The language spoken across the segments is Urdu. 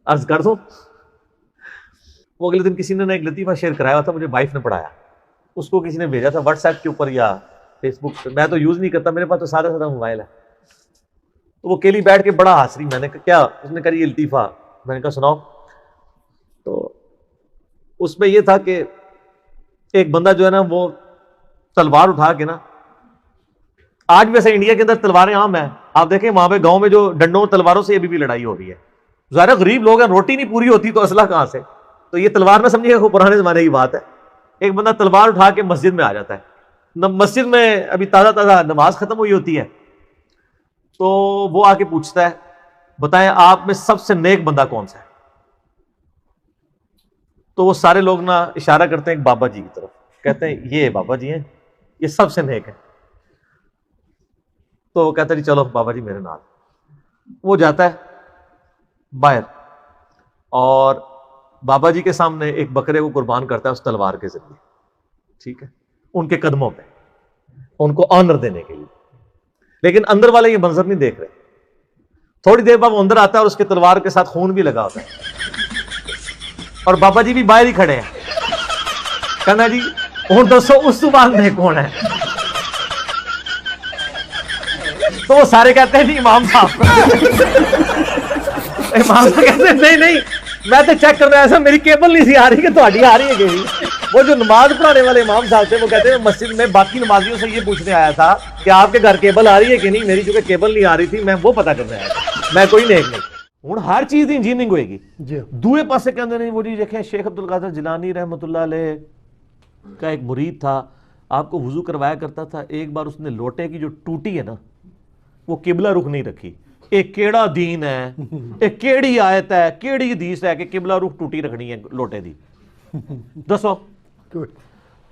عرض کر دو. وہ اگلے دن کسی نے ایک لطیفہ شیئر کرایا ہوا تھا، مجھے وائف نے پڑھایا، اس کو کسی نے بھیجا تھا واٹس ایپ کے اوپر یا فیس بک پہ. میں تو یوز نہیں کرتا، میرے پاس تو سادہ سادہ موبائل ہے. تو وہ اکیلی بیٹھ کے بڑا ہنس رہی. میں نے کہا کیا؟ اس نے کہا یہ لطیفہ. میں نے کہا سناؤ. تو اس میں یہ تھا کہ ایک بندہ جو ہے نا وہ تلوار اٹھا کے نا، آج ویسے انڈیا کے اندر تلواریں عام ہیں، آپ دیکھیں وہاں پہ گاؤں میں جو ڈنڈوں تلواروں سے ابھی بھی لڑائی ہو رہی ہے. ظاہر غریب لوگ ہیں، روٹی نہیں پوری ہوتی تو اسلحہ کہاں سے؟ تو یہ تلوار نہ سمجھیے وہ پرانے زمانے کی بات ہے. ایک بندہ تلوار اٹھا کے مسجد میں آ جاتا ہے. مسجد میں ابھی تازہ تازہ نماز ختم ہوئی ہوتی ہے، تو وہ آ کے پوچھتا ہے بتائیں آپ میں سب سے نیک بندہ کون سا ہے؟ تو وہ سارے لوگ نا اشارہ کرتے ہیں ایک بابا جی کی طرف، کہتے ہیں یہ بابا جی ہیں، یہ سب سے نیک ہے. تو وہ کہتا ہے جی چلو بابا جی میرے نال. وہ جاتا ہے باہر اور بابا جی کے سامنے ایک بکرے کو قربان کرتا ہے اس تلوار کے ذریعے، ٹھیک ہے، ان کے قدموں پہ، ان کو آنر دینے کے لیے. لیکن اندر والے یہ منظر نہیں دیکھ رہے. تھوڑی دیر بعد وہ اندر آتا ہے اور اس کے تلوار کے ساتھ خون بھی لگا ہوتا ہے، اور بابا جی بھی باہر ہی کھڑے ہیں. کہنا جی ہوں دسو اس تو بعد میں کون ہے؟ تو وہ سارے کہتے ہیں جی امام صاحب. امام صاحب کہتے ہیں نہیں نہیں میں تو چیک کر رہا ایسا میری کیبل نہیں سی آ رہی کہ تہاڈی آ رہی ہے کہ. وہ جو نماز پڑھانے والے امام صاحب تھے وہ کہتے ہیں مسجد میں باقی نمازیوں سے یہ پوچھنے آیا تھا کہ آپ کے گھر کیبل آ رہی ہے کہ نہیں. میری چونکہ کیبل نہیں آ رہی تھی میں وہ پتہ کرنے آیا تھا، میں کوئی نیک نہیں. ہوں ہر چیز دی انجینئرنگ ہوئے گی. دوئے پاسے کہتے نہیں وہ جی دیکھیں شیخ عبد القادر جیلانی رحمۃ اللہ علیہ کا ایک مرید تھا، آپ کو وضو کروایا کرتا تھا. ایک بار اس نے لوٹے کی جو ٹوٹی ہے نا وہ قبلہ رخ نہیں رکھی. ایک کیڑا دین ہے، ایک کیڑی آیت ہے، کیڑی حدیث ہے کہ قبلہ رخ ٹوٹی رکھنی ہے لوٹے دی؟ دسو.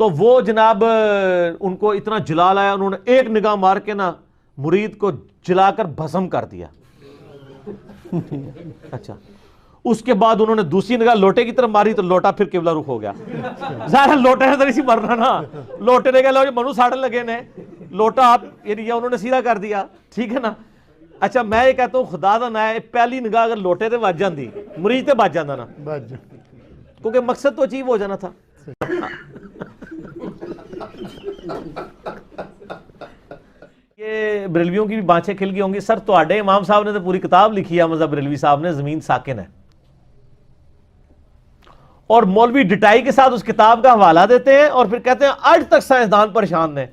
تو وہ جناب ان کو اتنا جلال آیا، انہوں نے ایک نگاہ مار کے نا مرید کو جلا کر بھسم کر دیا. اچھا اس کے بعد انہوں نے دوسری نگاہ لوٹے کی طرف ماری تو لوٹا پھر قبلہ رخ ہو گیا. ظاہر لوٹے نے تو نہیں سی مرنا نا، لوٹے نے کہا منو ساڑھن لگے نے لوٹا آپ یعنی انہوں نے سیدھا کر دیا، ٹھیک ہے نا. اچھا میں یہ کہتا ہوں خدا دا نا ہے پہلی نگاہ اگر لوٹے تے بچ جاندی مرید تے بچ جاندہ نا، کیونکہ مقصد تو اچیو ہو جانا تھا. یہ بریلویوں کی بھی بانچیں کھل گئی ہوں گی. سر تواڈے امام صاحب نے تو پوری کتاب لکھی ہے مذہب بریلوی صاحب نے، زمین ساکن ہے، اور مولوی ڈٹائی کے ساتھ اس کتاب کا حوالہ دیتے ہیں اور پھر کہتے ہیں آج تک سائنسدان پریشان نے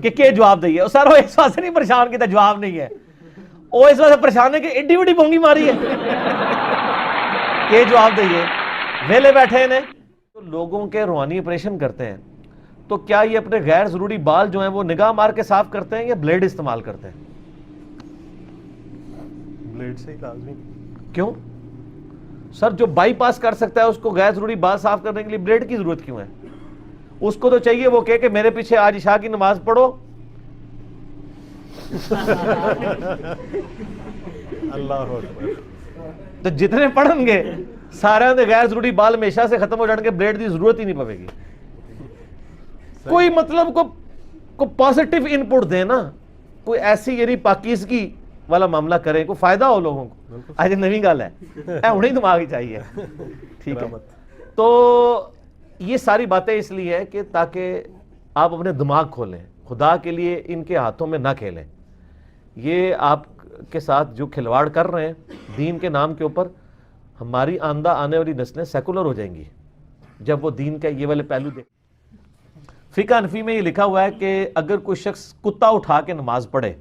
کہ جواب دئیے. سر وہ اس واسطے نہیں پریشان کہ جواب نہیں ہے، وہ اس واسطے پریشان ہے کہ ایڈی وڈی بونگی ماری ہے کہ جواب دئیے. ویلے بیٹھے ہیں تو لوگوں کے روحانی آپریشن کرتے ہیں، تو کیا یہ اپنے غیر ضروری بال جو ہیں وہ نگاہ مار کے صاف کرتے ہیں یا بلیڈ استعمال کرتے ہیں؟ بلیڈ سے ہی لازمی. کیوں سر؟ جو بائی پاس کر سکتا ہے اس کو غیر ضروری بال صاف کرنے کے لیے بلیڈ کی ضرورت کیوں ہے؟ اس کو تو چاہیے وہ کہ میرے پیچھے آج عشاء کی نماز پڑھو. اللہ اکبر. تو جتنے پڑھیں گے سارے دے غیر ضروری بال ہمیشہ سے ختم ہو جان گے، بلیڈ کی ضرورت ہی نہیں پڑے گی. کوئی مطلب کو پازیٹیو ان پٹ دیں نا، کوئی ایسی یعنی پاکیزگی والا معاملہ کریں، کوئی فائدہ ہو لوگوں کو. آج نئی گل ہے انہیں دماغ ہی چاہیے، ٹھیک ہے. تو یہ ساری باتیں اس لیے ہے کہ تاکہ آپ اپنے دماغ کھولیں، خدا کے لیے ان کے ہاتھوں میں نہ کھیلیں. یہ آپ کے ساتھ جو کھلواڑ کر رہے ہیں دین کے نام کے اوپر، ہماری آنے والی نسلیں سیکولر ہو جائیں گی جب وہ دین کا یہ والے پہلو دیکھ. فقہ حنفی میں یہ لکھا ہوا ہے کہ اگر کوئی شخص کتا اٹھا کے نماز پڑھے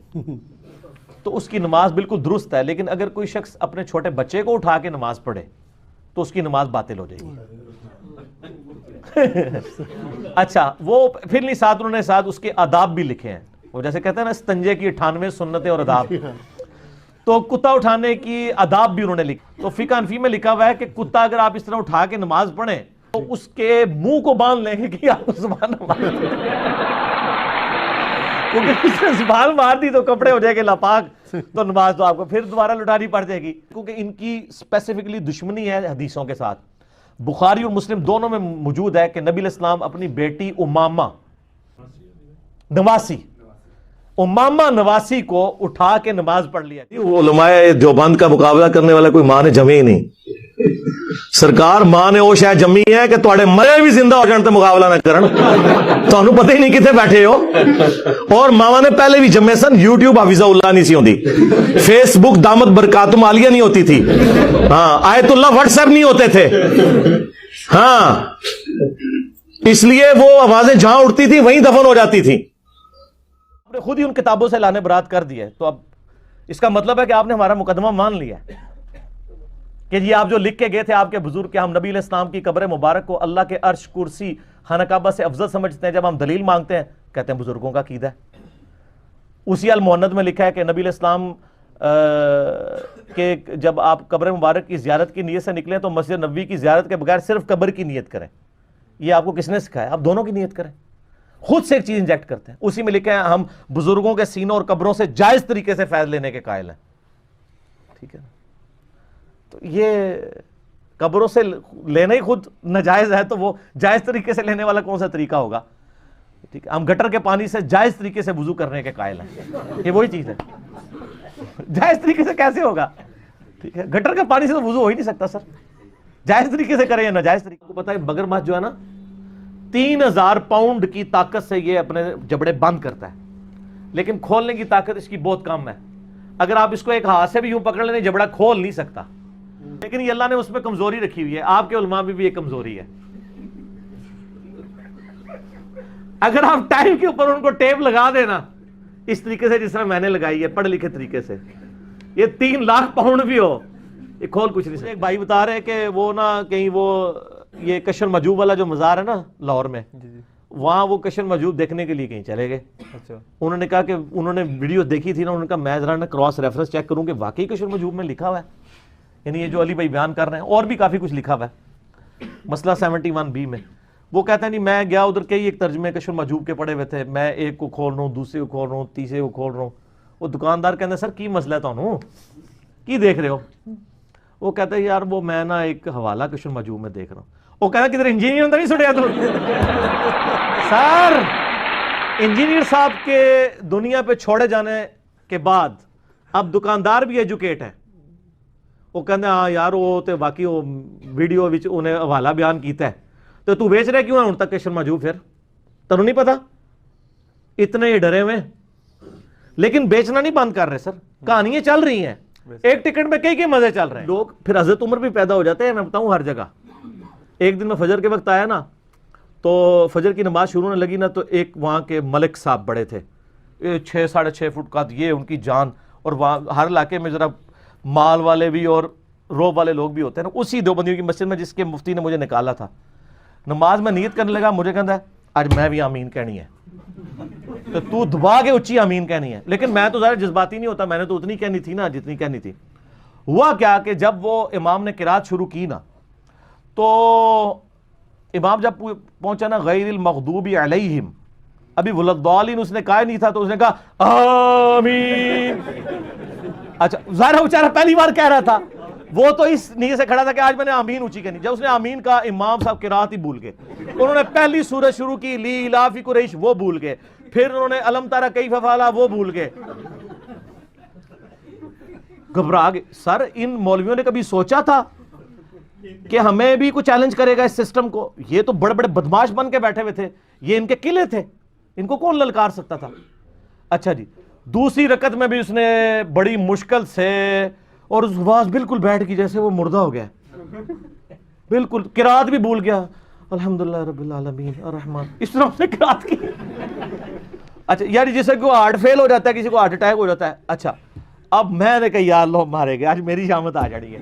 تو اس کی نماز بالکل درست ہے، لیکن اگر کوئی شخص اپنے چھوٹے بچے کو اٹھا کے نماز پڑھے تو اس کی نماز باطل ہو جائے گی. اچھا وہ پھر نہیں ساتھ انہوں نے ساتھ اس کے آداب بھی لکھے ہیں، وہ جیسے کہتے ہیں نا استنجے کی 98 سنتیں اور آداب، تو کتا اٹھانے کی آداب بھی انہوں نے لکھے. تو فقہ حنفی میں لکھا ہوا ہے کہ کتا اگر آپ اس طرح اٹھا کے نماز پڑھیں تو اس کے منہ کو باندھ لیں گے کہ آپ زبان مار دیں، کیونکہ اس نے زبان مار دی تو کپڑے ہو جائے گے لاپاک، تو نماز تو آپ کو پھر دوبارہ لٹانی پڑ جائے گی. کیونکہ ان کی اسپیسیفکلی دشمنی ہے حدیثوں کے ساتھ. بخاری اور مسلم دونوں میں موجود ہے کہ نبی علیہ السلام اپنی بیٹی امامہ نواسی امامہ نواسی کو اٹھا کے نماز پڑھ لیا. علماء دیوبند کا مقابلہ کرنے والا کوئی ماں نے جمی ہی نہیں. سرکار ماں نے وہ شاید جمی ہے کہ تھوڑے مرے بھی زندہ ہو جان تے مقابلہ نہ کرن. تانوں پتہ ہی نہیں کتنے بیٹھے ہو. اور ماما نے پہلے بھی جمے سن. یوٹیوب حفیظہ اللہ نہیں سی ہوندی, فیس بک دامت برکاتم عالیہ نہیں ہوتی تھی, ہاں آیت اللہ واٹس ایپ نہیں ہوتے تھے, ہاں اس لیے وہ آوازیں جہاں اٹھتی تھی وہیں دفن ہو جاتی تھی. آپ نے خود ہی ان کتابوں سے لانے برات کر دی ہے, تو اب اس کا مطلب ہے کہ آپ نے ہمارا مقدمہ مان لیا کہ جی آپ جو لکھ کے گئے تھے آپ کے بزرگ کہ ہم نبی علیہ السلام کی قبر مبارک کو اللہ کے عرش کرسی خانہ کعبہ سے افضل سمجھتے ہیں. جب ہم دلیل مانگتے ہیں کہتے ہیں بزرگوں کا عقیدہ ہے. اسی المؤند میں لکھا ہے کہ نبی علیہ السلام کہ جب آپ قبر مبارک کی زیارت کی نیت سے نکلیں تو مسجد نبوی کی زیارت کے بغیر صرف قبر کی نیت کریں. یہ آپ کو کس نے سکھایا؟ آپ دونوں کی نیت کریں. خود سے ایک چیز انجیکٹ کرتے ہیں. اسی میں لکھا ہے ہم بزرگوں کے سینوں اور قبروں سے جائز طریقے سے فیض لینے کے قائل ہیں. ٹھیک ہے, تو یہ قبروں سے لینا ہی خود ناجائز ہے, تو وہ جائز طریقے سے لینے والا کون سا طریقہ ہوگا؟ ٹھیک ہے, ہم گٹر کے پانی سے جائز طریقے سے وضو کرنے کے قائل ہیں. یہ وہی چیز ہے, جائز طریقے سے کیسے ہوگا؟ ٹھیک ہے, گٹر کے پانی سے تو وضو ہو ہی نہیں سکتا سر. جائز طریقے سے کریں یا ناجائز طریقے. کو پتا ہے بگر ماہ جو ہے نا 3000 پاؤنڈ کی طاقت سے یہ اپنے جبڑے بند کرتا ہے, لیکن کھولنے کی طاقت اس کی بہت کم ہے. اگر آپ اس کو ایک ہاتھ سے بھی یوں پکڑ لیں جبڑا کھول نہیں سکتا. لیکن یہ اللہ نے اس میں کمزوری رکھی ہوئی ہے. آپ کے علماء میں بھی ایک کمزوری ہے. اگر آپ ٹائم کے اوپر ان کو ٹیپ لگا دینا اس طریقے سے جس طرح میں نے لگائی ہے پڑھ لکھے طریقے سے, یہ 3 لاکھ پاؤنڈ بھی ہو یہ کھول کچھ نہیں. ایک بھائی بتا رہے کہ وہ نا کہیں وہ یہ کشر مجوب والا جو مزار ہے نا لاہور میں, وہاں وہ کشر مجوب دیکھنے کے لیے کہیں چلے گئے. انہوں نے کہا کہ انہوں نے ویڈیو دیکھی تھی نا, انہوں نے کہا میں ذرا نا کراس ریفرنس چیک کروں کہ واقعی کشر مجوب میں لکھا ہوا ہے, یعنی یہ جو علی بھائی بیان کر رہے ہیں. اور بھی کافی کچھ لکھا ہوا ہے مسئلہ 71B میں. وہ کہتے ہیں نہیں میں گیا ادھر کئی ایک ترجمے کشر مجوب کے پڑے ہوئے تھے, میں ایک کو کھول رہا ہوں, دوسرے کو کھول رہا ہوں, تیسرے کو کھول رہا ہوں. وہ دکاندار کہتے ہیں سر کی مسئلہ ہے تانوں کی دیکھ رہے ہو؟ وہ کہتے ہیں یار وہ میں نا ایک حوالہ کشر مجوب میں دیکھ رہا ہوں. وہ کہنا کدھر انجینئر نہیں سنیا تو سر انجینئر صاحب کے دنیا پہ چھوڑے جانے کے بعد اب دکاندار بھی ایجوکیٹ ہے. وہ کہتے ہیں ہاں یار وہ تو باقی وہ ویڈیو وچ انہیں حوالہ بیان کیتا ہے, تو تو بیچ رہے کیوں ہے ان تک کشر مجوب؟ پھر تنوں نہیں پتا اتنے ہی ڈرے ہوئے, لیکن بیچنا نہیں بند کر رہے سر. کہانیاں چل رہی ہیں, ایک ٹکٹ میں کئی مزے چل رہے ہیں. لوگ پھر حضرت عمر بھی پیدا ہو جاتے ہیں, میں بتاؤں ہر جگہ. ایک دن میں فجر کے وقت آیا نا, تو فجر کی نماز شروع ہونے لگی نا, تو ایک وہاں کے ملک صاحب بڑے تھے, 6-6.5 فٹ قد, یہ ان کی جان. اور وہاں ہر علاقے میں ذرا مال والے بھی اور روب والے لوگ بھی ہوتے ہیں نا. اسی دیوبندیوں کی مسجد میں جس کے مفتی نے مجھے نکالا تھا, نماز میں نیت کرنے لگا, مجھے کہتا ہے آج میں بھی آمین کہنی ہے, تو دبا کے اچھی آمین کہنی ہے. لیکن میں تو ذرا جذباتی نہیں ہوتا, میں نے تو اتنی کہنی تھی نا جتنی کہنی تھی. ہوا کیا کہ جب وہ امام نے قرات شروع کی نا, تو امام جب پہنچا نا غیر المغضوب علیہم, ابھی ولضالین اس نے کہا نہیں تھا, تو اس نے کہا آمین. اچھا ظاہر ہے بیچارہ پہلی بار کہہ رہا تھا, وہ تو اس نیت سے کھڑا تھا کہ آج میں نے آمین اونچی کہنی. جب اس نے آمین کہا امام صاحب قرات ہی بھول گئے. انہوں نے پہلی سورت شروع کی لی الاف قریش, وہ بھول گئے. پھر انہوں نے الم تری کیف فعل, وہ بھول گئے. گھبرا گئے. سر ان مولویوں نے کبھی سوچا تھا کہ ہمیں بھی کوئی چیلنج کرے گا اس سسٹم کو؟ یہ تو بڑے بڑے بدماش بن کے بیٹھے ہوئے تھے, یہ ان کے قلعے تھے, ان کو کون للکار سکتا تھا؟ اچھا جی, دوسری رکعت میں بھی اس نے بڑی مشکل سے, اور اس آواز بالکل بیٹھ گئی جیسے وہ مردہ ہو گیا, بالکل قرات بھی بھول گیا. الحمدللہ رب العالمین الرحمن, اس طرح اس نے قرات کی. اچھا یار جسے کو ہارٹ فیل ہو جاتا ہے, کسی کو ہارٹ اٹیک ہو جاتا ہے. اچھا اب میں نے کہا یا اللہ مارے گئے, آج میری شامت آ جڑی ہے.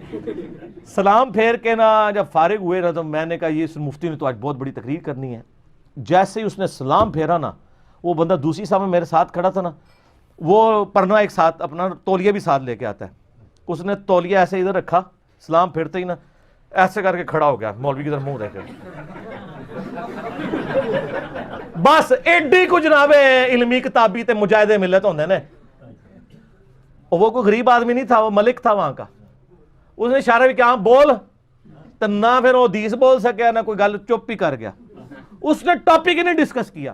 سلام پھیر کے نا جب فارغ ہوئے نا, تو میں نے کہا یہ اس مفتی نے تو آج بہت بڑی تقریر کرنی ہے. جیسے ہی اس نے سلام پھیرا نا, وہ بندہ دوسری صاحب میرے ساتھ کھڑا تھا نا, وہ پرنا ایک ساتھ اپنا تولیہ بھی ساتھ لے کے آتا ہے, اس نے تولیہ ایسے ادھر رکھا, سلام پھیرتے ہی نا ایسے کر کے کھڑا ہو گیا, مولوی کی طرف منہ دے کے. بس ایڈی کو جناب علمی کتابی تے مجاہدے ملت ہوندے نے. وہ کوئی غریب آدمی نہیں تھا, وہ ملک تھا وہاں کا. اس نے اشارہ بھی کیا بول, تو نہ پھر وہ حدیث بول سکیا نہ کوئی گل, چپ ہی کر گیا. اس نے ٹاپک ہی نہیں ڈسکس کیا.